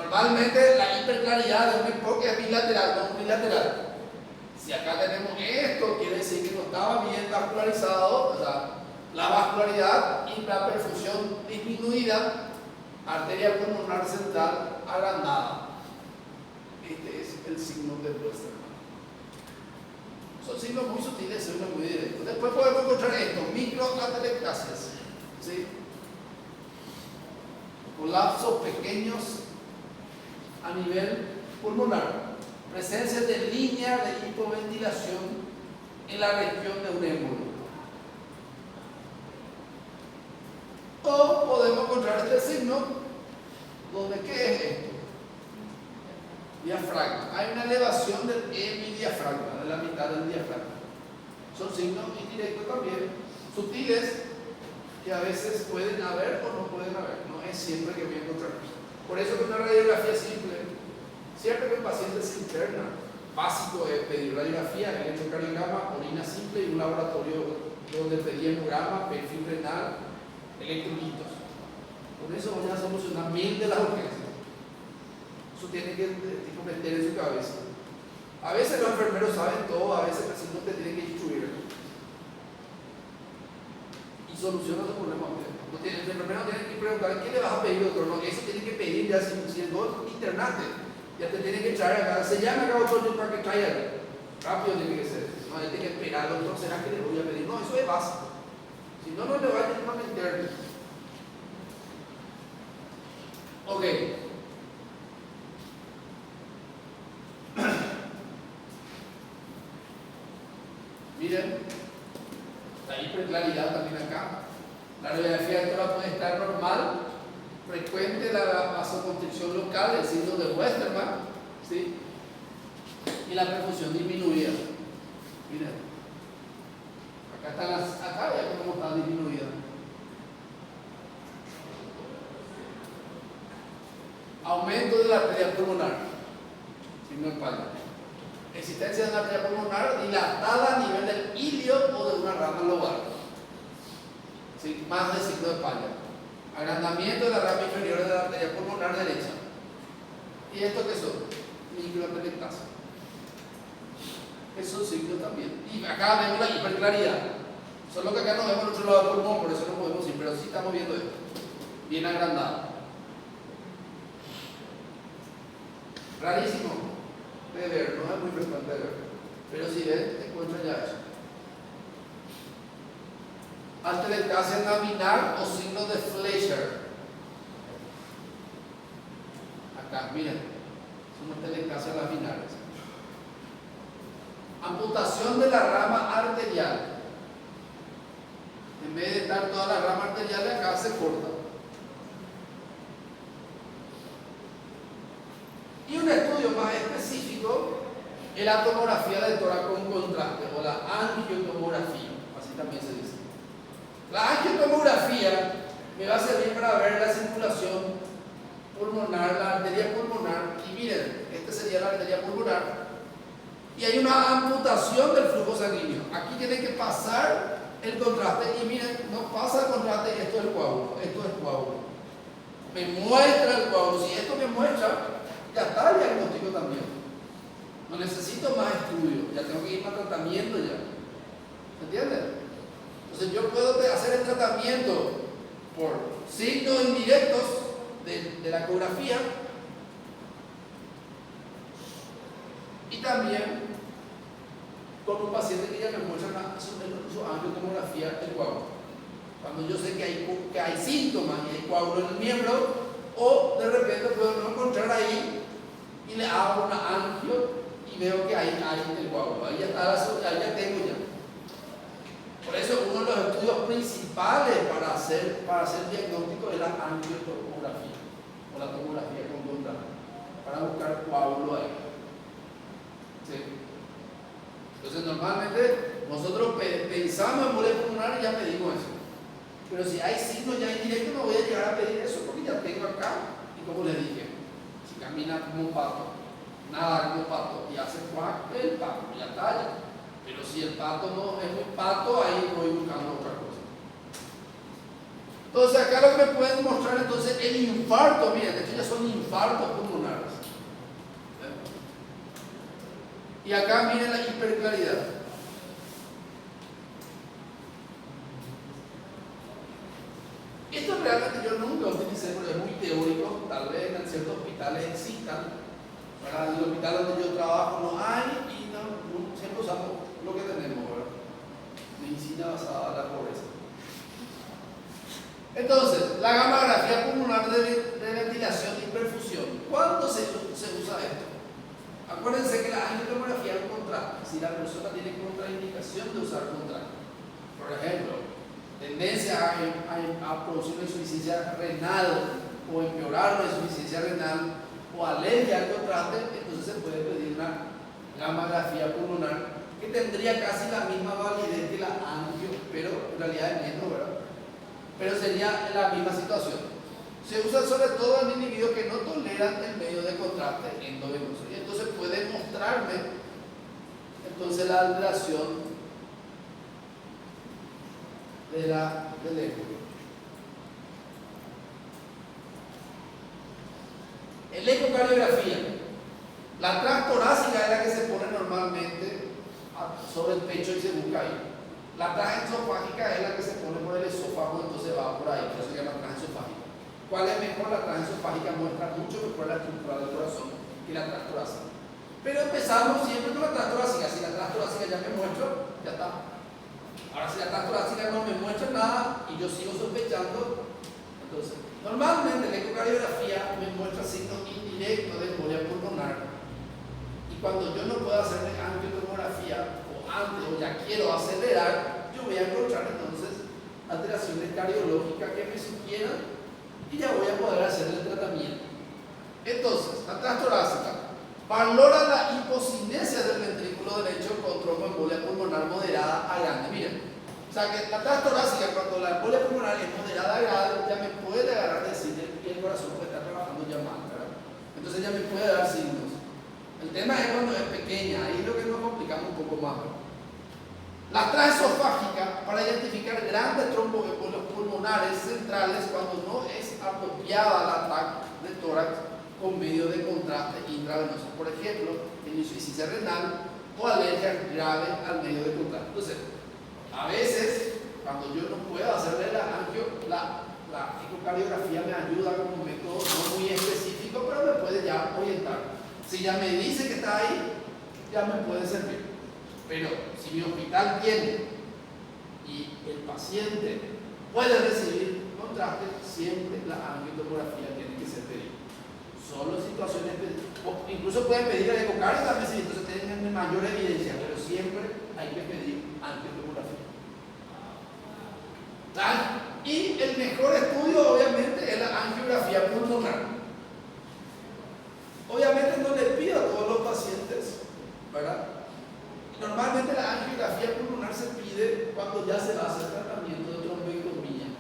Normalmente la hiperclaridad de un enfoque es bilateral, no unilateral. Si acá tenemos esto, quiere decir que no estaba bien vascularizado, o sea, la vascularidad y la perfusión disminuida, arteria pulmonar central agrandada. Este es el signo de Westermann. Son signos muy sutiles, signos muy directos. Después podemos encontrar esto, microatelectasias, ¿sí? Colapsos pequeños a nivel pulmonar. Presencia de línea de hipoventilación en la región de un émbolo. O podemos encontrar este signo, donde ¿qué es esto? Diafragma. Hay una elevación del hemidiafragma, de la mitad del diafragma. Son signos indirectos también, sutiles, que a veces pueden haber o no pueden haber. No es siempre que voy a encontrar. Por eso que una radiografía simple, siempre que el paciente se interna, básico es pedir radiografía, electrocardiograma, orina simple y un laboratorio donde pedí hemograma, perfil renal, electrolitos. Con eso voy a solucionar mil de las urgencias. Eso tiene que meter en su cabeza. A veces los enfermeros saben todo, a veces el paciente te tiene que instruir. Y soluciona los problemas. El enfermero tiene que preguntar, ¿qué le vas a pedir, doctor? No, eso tiene que pedir ya si el doctor internate. Ya te tiene que traer acá. Se llama acá doctor para que traiga. Rápido tiene que ser. No, tiene que esperar, doctor, ¿será que le voy a pedir? No, eso es básico. Si no, no le va a tener más interno. Ok. Miren, la hiperclaridad también acá. La radiografía altura puede estar normal, frecuente la vasoconstricción local, el signo de Westermann, ¿sí? Y la perfusión disminuida. Miren, acá están acá ya como están disminuidas. Aumento de la arteria pulmonar, signo de Palmer. Existencia de una arteria pulmonar dilatada a nivel del ilio o de una rama lobar. ¿Sí? Más de signo de Palmer. Agrandamiento de la rama inferior de la arteria pulmonar derecha. ¿Y esto qué son? Microatelectasia. Es un signo también. Y acá vemos la hiperclaridad. Solo que acá no vemos el otro lado del pulmón, por eso no podemos ir, pero sí estamos viendo esto. Bien agrandado. Rarísimo de ver, no es muy frecuente de ver. Pero si ves, te encuentras ya eso. Atelectasia laminar o signo de Fleischer. Acá, miren, son atelectasias laminares. Amputación de la rama arterial. En vez de estar toda la rama arterial, acá se corta. Y un estudio más específico es la tomografía del tórax con contraste o la angiotomografía, así también se dice. La angiotomografía me va a servir para ver la circulación pulmonar, la arteria pulmonar, y miren, esta sería la arteria pulmonar, y hay una amputación del flujo sanguíneo. Aquí tiene que pasar el contraste, y miren, no pasa el contraste, y esto es el coágulo, esto es el coágulo. Me muestra el coágulo, si esto me muestra, ya está el diagnóstico también. No necesito más estudio, ya tengo que ir para tratamiento ya. ¿Se entiende? Entonces yo puedo hacer el tratamiento por signos indirectos de la ecografía y también con un paciente que ya me muestra su angiotomografía del coágulo. Cuando yo sé que hay síntomas y hay coágulo en el miembro, o de repente puedo no encontrar ahí y le hago una angio y veo que hay el coágulo. Ahí ya está, ahí ya tengo ya. Por eso uno de los estudios principales para hacer diagnóstico es la angiotomografía o la tomografía con contraste, para buscar coágulo ahí. ¿Sí? Entonces normalmente nosotros pensamos en embolia pulmonar y ya pedimos eso. Pero si hay signos ya indirectos no voy a llegar a pedir eso porque ya tengo acá. Y como les dije, si camina como un pato, nada como un pato y hace cuac, el pato ya está ya. Pero si el pato no es un pato, ahí voy buscando otra cosa. Entonces acá lo que me pueden mostrar entonces el infarto, miren, estos ya son infartos pulmonares. Y acá miren la hiperclaridad. Esto realmente yo nunca utilicé porque es muy teórico, tal vez en ciertos hospitales existan. Para el hospital donde yo trabajo no hay y no, siempre usamos lo que tenemos, ¿verdad? Medicina basada en la pobreza. Entonces, la gammagrafía pulmonar de ventilación y perfusión. ¿Cuándo se usa esto? Acuérdense que la angiotomografía es un contraste. Si la persona tiene contraindicación de usar contraste, por ejemplo, tendencia a producir una insuficiencia renal o empeorar una insuficiencia renal o alergia al contraste, entonces se puede pedir una gammagrafía pulmonar que tendría casi la misma validez que la angio, pero en realidad es menos, ¿verdad? Pero sería la misma situación. Se usa sobre todo en individuos que no toleran el medio de contraste endovenoso y entonces puede mostrarme entonces la alteración del eco. El ecocardiografía. La transtorácica es la que se pone normalmente sobre el pecho y se busca ahí. La transesofágica es la que se pone por el esófago, entonces va por ahí, por eso se llama transesofágica. ¿Cuál es mejor? La transesofágica muestra mucho mejor la estructura del corazón que la transtorácica. Pero empezamos siempre con la transtorácica. Si la transtorácica ya me muestra, ya está. Ahora, si la transtorácica no me muestra nada y yo sigo sospechando, entonces, normalmente la ecocardiografía me muestra signos indirectos de embolia pulmonar. Y cuando yo no puedo hacer angiotomografía o antes o ya quiero acelerar, yo voy a encontrar entonces alteraciones cardiológicas que me sugieran y ya voy a poder hacer el tratamiento. Entonces, la transtorácica valora la hipocinesia del ventrículo derecho con tromboembolia pulmonar moderada a grande. Miren, o sea que la transtorácica, cuando la embolia pulmonar es moderada a grande, ya me puede agarrar decir que el corazón puede estar trabajando ya mal, ¿verdad? Entonces ya me puede dar signos. El tema es cuando es pequeña, ahí es lo que nos complicamos un poco más, ¿verdad? La transesofágica para identificar grandes tromboembolios pulmonares centrales cuando no es apropiada la TAC de tórax con medio de contraste intravenoso, por ejemplo, en insuficiencia renal o alergia grave al medio de contraste. Entonces, a veces, cuando yo no puedo hacerle la ecocardiografía me ayuda como método no muy específico, pero me puede ya orientar. Si ya me dice que está ahí, ya me puede servir. Pero si mi hospital tiene y el paciente puede recibir contraste, siempre la angiotomografía tiene que ser pedida. Solo en situaciones, o incluso pueden pedir el ecocardio también si entonces tienen mayor evidencia, pero siempre hay que pedir angiotomografía. Y el mejor estudio obviamente es la angiografía pulmonar. Obviamente no le pido a todos los pacientes, ¿verdad? Normalmente la angiografía pulmonar se pide cuando ya se va a hacer tratamiento de tromboectomía,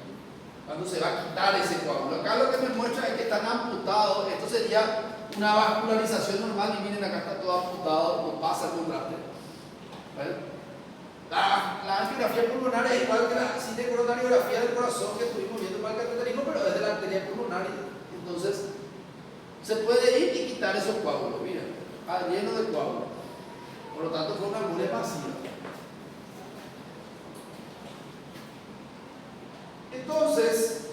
cuando se va a quitar ese coágulo. Acá lo que me muestra es que están amputados. Esto sería una vascularización normal y miren, acá está todo amputado, no pasa el contraste. La angiografía pulmonar es igual que la cinecoronariografía del corazón que estuvimos viendo para el cateterismo, pero es de la arteria pulmonar. Entonces se puede ir y quitar esos coágulos, miren, lleno de coágulos. Por lo tanto, fue una embolia masiva. Entonces,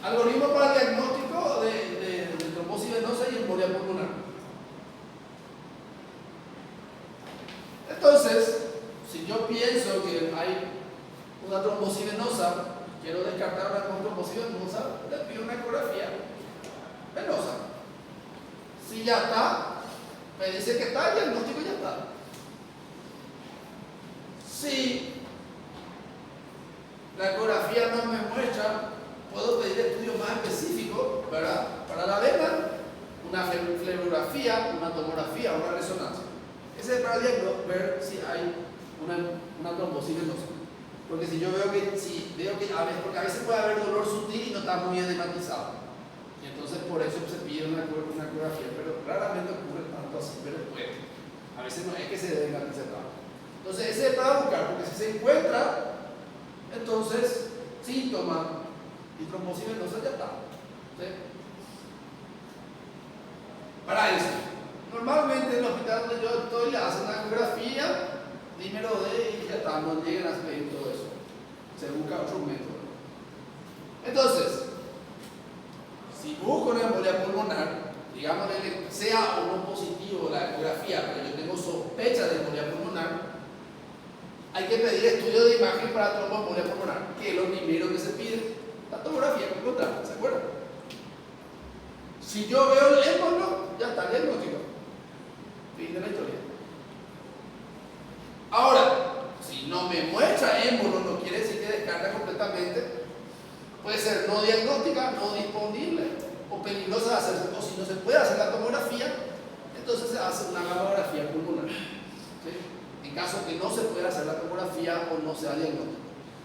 algoritmo para el diagnóstico de trombosis venosa y embolia pulmonar. Entonces, si yo pienso que hay una trombosis venosa, quiero descartar una trombosis venosa, le pido una ecografía venosa. Si ya está, me dice que está, el diagnóstico ya está. Si la ecografía no me muestra, puedo pedir estudios más específicos, ¿verdad? Para la vena, una fleurografía, una tomografía, una resonancia. Ese es para ver si hay una trombosis venosa. Porque si yo veo que, porque a veces puede haber dolor sutil y no está muy edematizado. Y entonces por eso se pide una ecografía, pero raramente ocurre tanto así, pero puede. A veces no es que se edematice tanto. Entonces ese es para buscar, porque si se encuentra, entonces síntoma y trombosis venosa ya está. ¿Sí? Para eso, normalmente en el hospital donde yo estoy le hacen una ecografía, dímelo de y ya está, no lleguen a pedir todo eso. Se busca otro método. Entonces, si busco una embolia pulmonar, digamos sea o no positivo la ecografía, pero yo tengo sospecha de embolia pulmonar, hay que pedir estudio de imagen para tromboembolia pulmonar, que es lo primero que se pide, la tomografía con contraste, ¿se acuerdan? Si yo veo el émbolo, ya está el diagnóstico. Fin de la historia. Ahora, si no me muestra émbolo, no quiere decir que descarga completamente. Puede ser no diagnóstica, no disponible o peligrosa de hacerse, o si no se puede hacer la tomografía, entonces se hace una mamografía pulmonar. ¿Sí? En caso que no se pueda hacer la tomografía o no sea diagnóstico.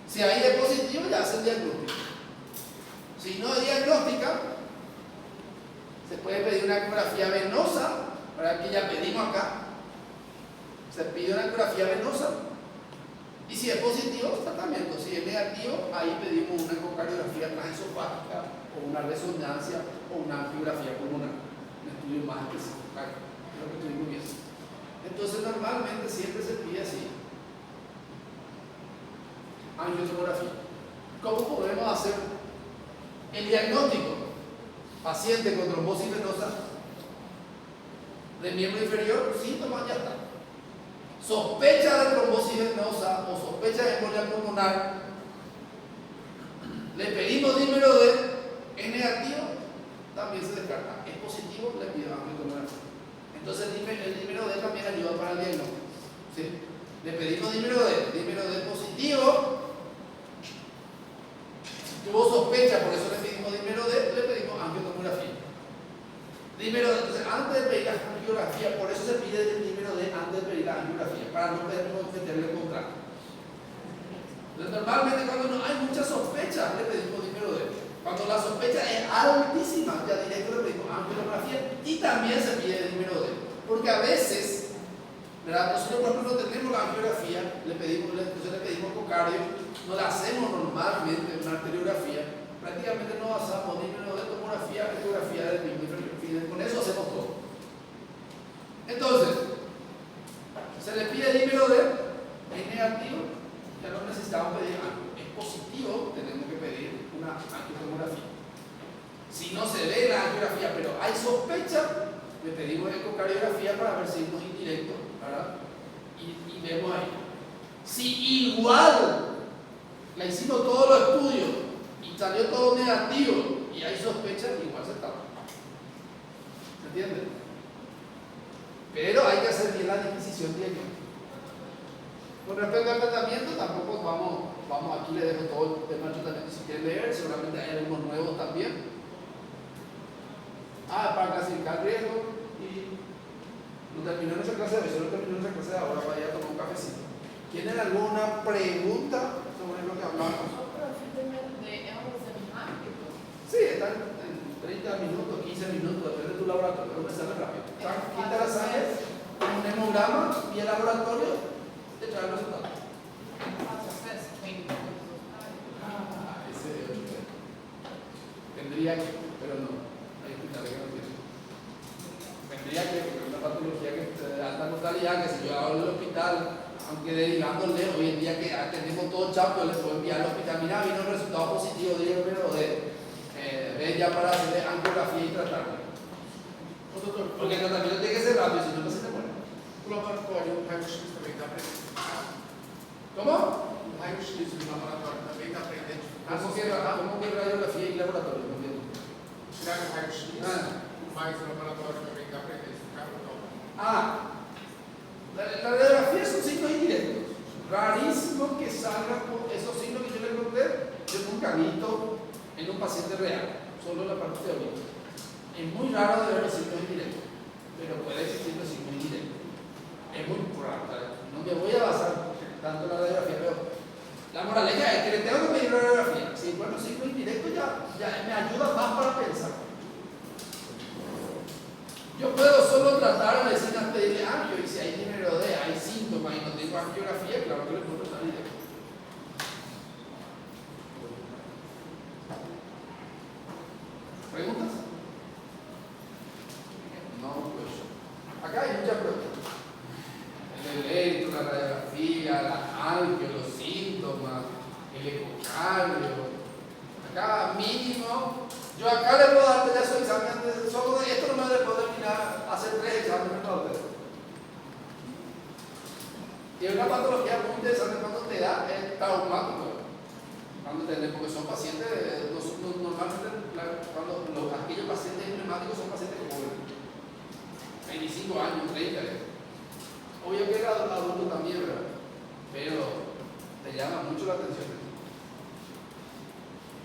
Si ahí es positivo, ya hace el diagnóstico. Si no es diagnóstica, se puede pedir una ecografía venosa, para que ya pedimos acá, Se pide una ecografía venosa. Y si es positivo, tratamiento. Si es negativo, ahí pedimos una ecocardiografía transesofágica o una resonancia o una angiografía pulmonar. Un estudio más específico, lo que estuvimos viendo. Entonces, normalmente siempre se pide así: angiotomografía. ¿Cómo podemos hacer el diagnóstico? Paciente con trombosis venosa de miembro inferior, síntomas, ya está. Sospecha de trombosis venosa o sospecha de embolia pulmonar, le pedimos dímero D, es negativo, también se descarta. Es positivo, le pedimos angiotomografía. Entonces el dímero D también ayuda para el diagnóstico, ¿sí? Le pedimos dímero D positivo. Si tuvo sospecha, por eso le pedimos dímero D, le pedimos angiotomografía. Dímero D, entonces antes de pedir la angiografía, por eso se pide el dímero D antes de pedir la angiografía, para no meterle contrato. Entonces, normalmente cuando no hay mucha sospecha, le pedimos dímero D. Cuando la sospecha es altísima, ya directo le pedimos angiotomografía y también se pide el dímero D. Porque a veces, ¿verdad? Nosotros por ejemplo no tenemos la angiografía, entonces le pedimos ecocardio, no la hacemos normalmente una arteriografía, prácticamente no basamos dímero D, tomografía, ecografía del mismo inferior. Con eso hacemos todo. Entonces, se le pide dímero D, es negativo, ya no necesitamos pedir algo. Es positivo, tenemos que pedir una angiotomografía. Si no se ve la angiografía, pero hay sospecha, le pedimos ecocardiografía para ver signos indirectos, ¿verdad? Y vemos ahí. Si igual le hicimos todos los estudios y salió todo negativo y hay sospecha, igual se tapa. ¿Se entiende? Pero hay que hacer bien la disquisición diagnóstica. Con respecto al tratamiento, tampoco vamos aquí le dejo todo el tema del tratamiento si quieren leer, seguramente hay algunos nuevos también. Para clasificar riesgo, y no terminó nuestra clase de hoy, solo terminó nuestra clase de ahora, vaya a tomar un cafecito. ¿Tienen alguna pregunta sobre lo que hablamos? Sí, están en 30 minutos, 15 minutos, depende de tu laboratorio, pero me sale rápido. Quita la sangre, un hemograma y el laboratorio te trae el resultado. Tendría que, pero no, hay hospitales que no tienen. Tendría que, porque es una patología que de alta mortalidad, que si yo hago en el hospital, aunque derivándole, hoy en día que tenemos todo chapo, les puedo enviar al hospital, mira, vino el resultado positivo, díganmelo ven ya para hacerle angiografía y tratarlo. Porque el tratamiento tiene que ser rápido, si no, no se te muere. O laboratório, o raio-x também está presente. ¿Cómo? O raio-x do laboratório também está para identificar. ¿Cómo que radiografía y laboratorio? No entiendo. Tirar o raio-x, mas o laboratório também está para identificar o topo. La radiografía son signos indirectos. Rarísimo que salgan por esos signos que yo les conté. Yo nunca he visto en un paciente real, solo la parte teórica. Es muy raro de ver los signos indirectos, pero puede existir los signos indirectos. Es muy raro, ¿sabes? No me voy a basar tanto en la radiografía, pero la moraleja es que le tengo que pedir la radiografía. Si encuentro signos indirectos, ya me ayuda más para pensar. Yo puedo solo tratar a vecinas pedirle angio, y si hay dímero D, hay síntomas y no tengo angiografía, claro que le puedo tratar directo. ¿Preguntas? No, pues. Acá hay muchas preguntas. El electro, la radiografía, la angio, los síntomas, el ecocardio. Acá mínimo. Yo acá le puedo dar ya su examen, solo de esto no me le puedo terminar hacer 3 exámenes para usted. Y una patología muy interesante cuando te da es traumático. Porque son pacientes, normalmente cuando aquellos pacientes emblemáticos son pacientes jóvenes, 25 años, 30 años. Obvio que el adulto también, ¿verdad? Pero te llama mucho la atención.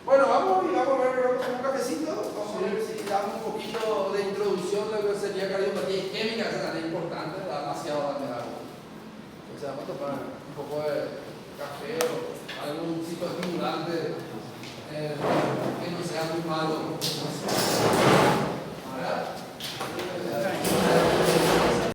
Bueno, vamos a ver un cafecito, vamos a ver si damos un poquito de introducción de lo que sería cardiopatía isquémica, que es tan importante, da demasiado algo. Entonces vamos a tomar un poco de café o algún tipo de estimulante que no sea muy malo.